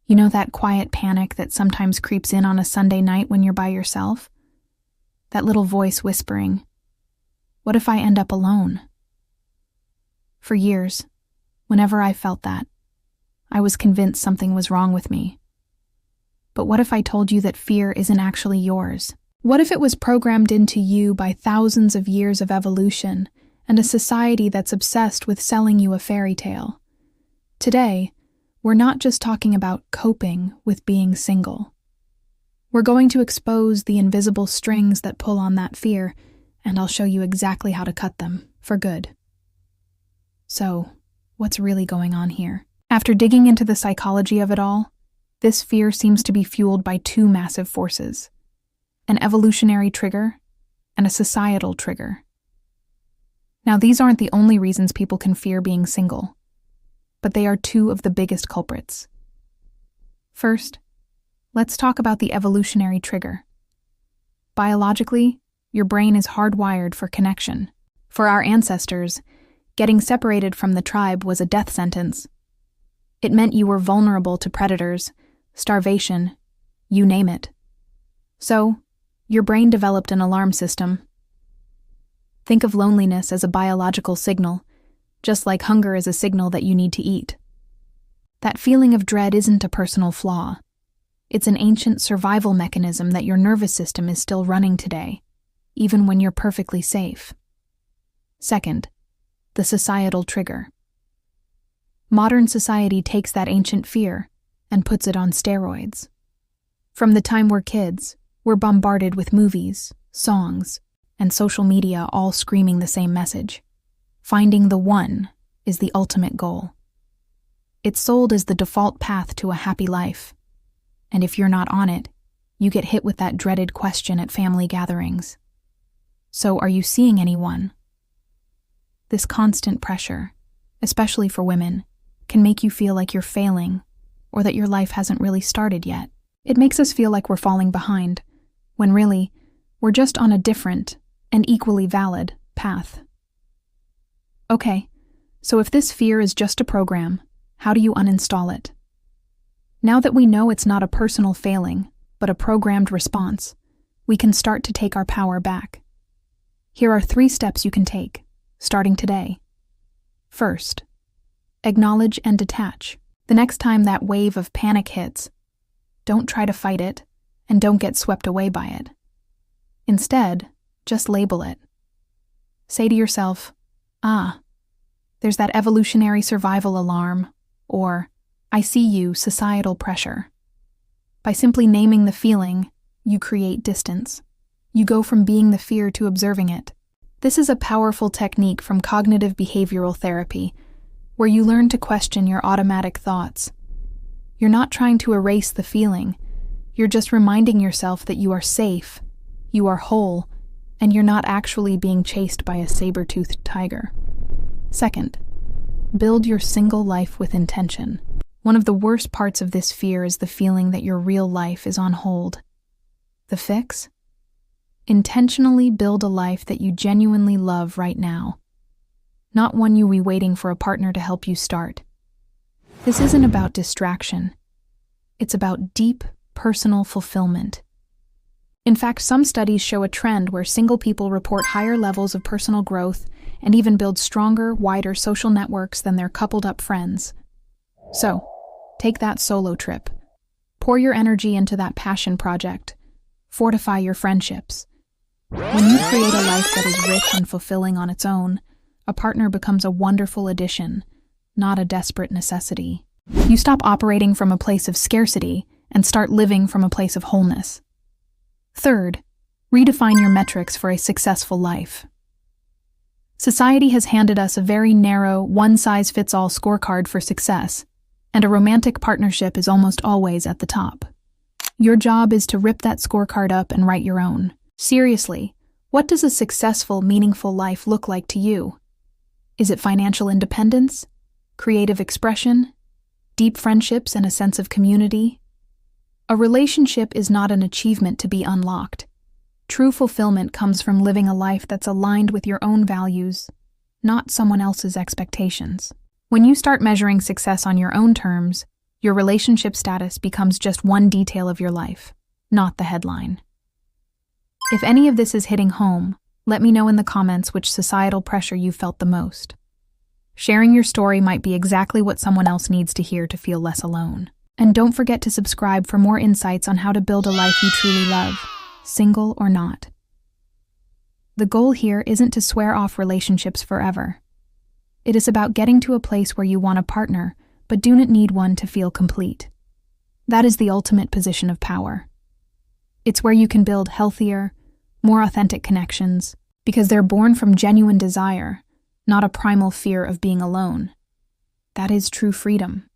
You know that quiet panic that sometimes creeps in on a Sunday night when you're by yourself? That little voice whispering, "What if I end up alone?" For years, whenever I felt that, I was convinced something was wrong with me. But what if I told you that fear isn't actually yours? What if it was programmed into you by thousands of years of evolution and a society that's obsessed with selling you a fairy tale? Today, we're not just talking about coping with being single. We're going to expose the invisible strings that pull on that fear, and I'll show you exactly how to cut them, for good. So, what's really going on here? After digging into the psychology of it all, this fear seems to be fueled by two massive forces: an evolutionary trigger and a societal trigger. Now, these aren't the only reasons people can fear being single, but they are two of the biggest culprits. First, let's talk about the evolutionary trigger. Biologically, your brain is hardwired for connection. For our ancestors, getting separated from the tribe was a death sentence. It meant you were vulnerable to predators, starvation, you name it. So, your brain developed an alarm system. Think of loneliness as a biological signal, just like hunger is a signal that you need to eat. That feeling of dread isn't a personal flaw. It's an ancient survival mechanism that your nervous system is still running today, even when you're perfectly safe. Second, the societal trigger. Modern society takes that ancient fear and puts it on steroids. From the time we're kids, we're bombarded with movies, songs, and social media all screaming the same message. Finding the one is the ultimate goal. It's sold as the default path to a happy life. And if you're not on it, you get hit with that dreaded question at family gatherings. So, are you seeing anyone? This constant pressure, especially for women, can make you feel like you're failing or that your life hasn't really started yet. It makes us feel like we're falling behind, when really, we're just on a different and equally valid path. Okay, so if this fear is just a program, how do you uninstall it? Now that we know it's not a personal failing, but a programmed response, we can start to take our power back. Here are 3 steps you can take, starting today. First, acknowledge and detach. The next time that wave of panic hits, don't try to fight it, and don't get swept away by it. Instead, just label it. Say to yourself, there's that evolutionary survival alarm, or I see you, societal pressure. By simply naming the feeling, you create distance. You go from being the fear to observing it. This is a powerful technique from cognitive behavioral therapy, where you learn to question your automatic thoughts. You're not trying to erase the feeling. You're just reminding yourself that you are safe, you are whole, and you're not actually being chased by a saber-toothed tiger. Second, build your single life with intention. One of the worst parts of this fear is the feeling that your real life is on hold. The fix? Intentionally build a life that you genuinely love right now, not one you'll be waiting for a partner to help you start. This isn't about distraction. It's about deep, personal fulfillment. In fact, some studies show a trend where single people report higher levels of personal growth and even build stronger, wider social networks than their coupled-up friends. So, take that solo trip. Pour your energy into that passion project. Fortify your friendships. When you create a life that is rich and fulfilling on its own, a partner becomes a wonderful addition, not a desperate necessity. You stop operating from a place of scarcity and start living from a place of wholeness. Third, redefine your metrics for a successful life. Society has handed us a very narrow, one-size-fits-all scorecard for success, and a romantic partnership is almost always at the top. Your job is to rip that scorecard up and write your own. Seriously, what does a successful, meaningful life look like to you? Is it financial independence? Creative expression? Deep friendships and a sense of community? A relationship is not an achievement to be unlocked. True fulfillment comes from living a life that's aligned with your own values, not someone else's expectations. When you start measuring success on your own terms, Your relationship status becomes just one detail of your life, not the headline. If any of this is hitting home, let me know in the comments which societal pressure you felt the most. Sharing your story might be exactly what someone else needs to hear to feel less alone. And don't forget to subscribe for more insights on how to build a life you truly love, single or not. The goal here isn't to swear off relationships forever. It is about getting to a place where you want a partner, but do not need one to feel complete. That is the ultimate position of power. It's where you can build healthier, more authentic connections, because they're born from genuine desire, not a primal fear of being alone. That is true freedom.